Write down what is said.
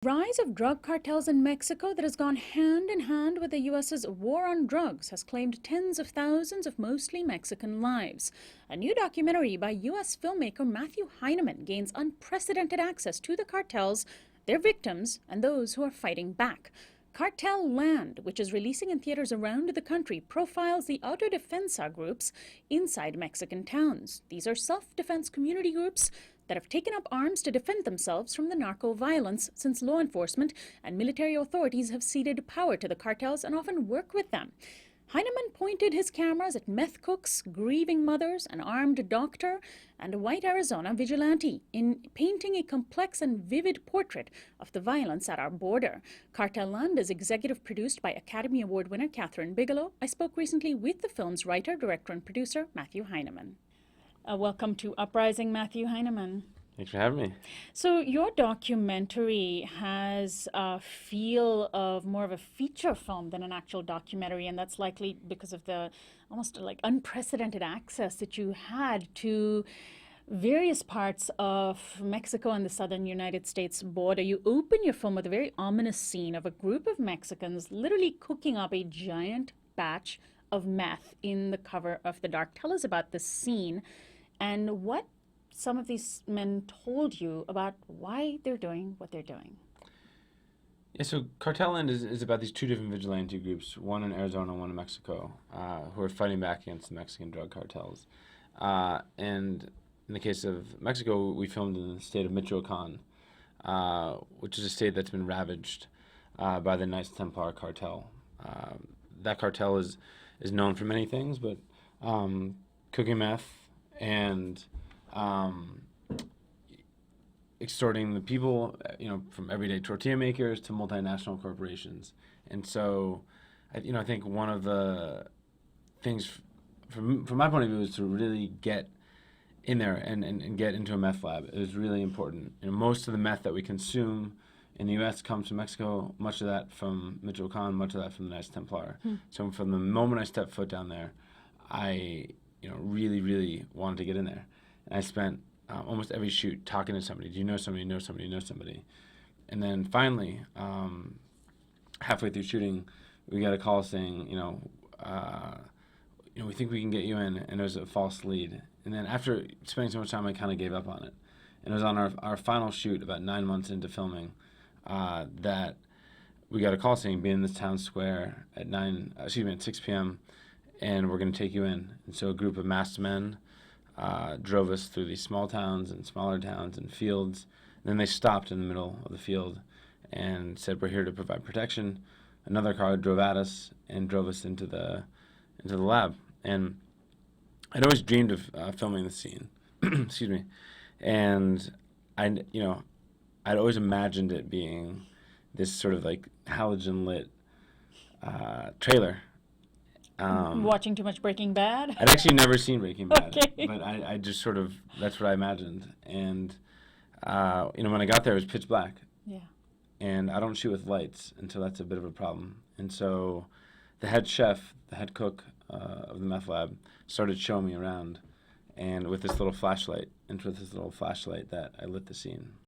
Rise of drug cartels in Mexico that has gone hand in hand with the U.S.'s war on drugs has claimed tens of thousands of mostly Mexican lives. A new documentary by U.S. filmmaker Matthew Heideman gains unprecedented access to the cartels, their victims, and those who are fighting back. Cartel Land, which is releasing in theaters around the country, profiles the autodefensa groups inside Mexican towns. These are self-defense community groups that have taken up arms to defend themselves from the narco violence since law enforcement and military authorities have ceded power to the cartels and often work with them. Heineman pointed his cameras at meth cooks, grieving mothers, an armed doctor, and a white Arizona vigilante in painting a complex and vivid portrait of the violence at our border. Cartel Land is executive produced by Academy Award winner Catherine Bigelow. I spoke recently with the film's writer, director, and producer, Matthew Heineman. Welcome to Uprising, Matthew Heineman. Thanks for having me. So your documentary has a feel of more of a feature film than an actual documentary, and that's likely because of the almost like unprecedented access that you had to various parts of Mexico and the southern United States border. You open your film with a very ominous scene of a group of Mexicans literally cooking up a giant batch of meth in the cover of the dark. Tell us about this scene and what some of these men told you about why they're doing what they're doing. Yeah, so Cartel Land is about these two different vigilante groups, one in Arizona, one in Mexico, who are fighting back against the Mexican drug cartels. And in the case of Mexico, we filmed in the state of Michoacan, which is a state that's been ravaged by the Knights Templar cartel. That cartel is known for many things, but cooking meth and extorting the people, from everyday tortilla makers to multinational corporations. And so, I think one of the things from my point of view is to really get in there and get into a meth lab. It was really important. Most of the meth that we consume in the U.S. comes from Mexico, much of that from Michoacan, much of that from the Knights Templar. So from the moment I stepped foot down there, I really, really wanted to get in there. And I spent almost every shoot talking to somebody. Do you know somebody? Know somebody? Know somebody? And then finally, halfway through shooting, we got a call saying, we think we can get you in, and it was a false lead. And then after spending so much time, I kind of gave up on it. And it was on our final shoot, about 9 months into filming, that we got a call saying, be in this town square at 6 p.m., and we're going to take you in. And so a group of masked men drove us through these small towns and smaller towns and fields. And then they stopped in the middle of the field and said, we're here to provide protection. Another car drove at us and drove us into the lab. And I'd always dreamed of filming the scene. Excuse me. And I'd always imagined it being this sort of like halogen lit trailer. Watching too much Breaking Bad? I'd actually never seen Breaking Bad, Okay. but I just sort of, that's what I imagined. And, when I got there, it was pitch black. Yeah. And I don't shoot with lights, and so that's a bit of a problem. And so the head chef, the head cook of the meth lab, started showing me around, and with this little flashlight, that I lit the scene.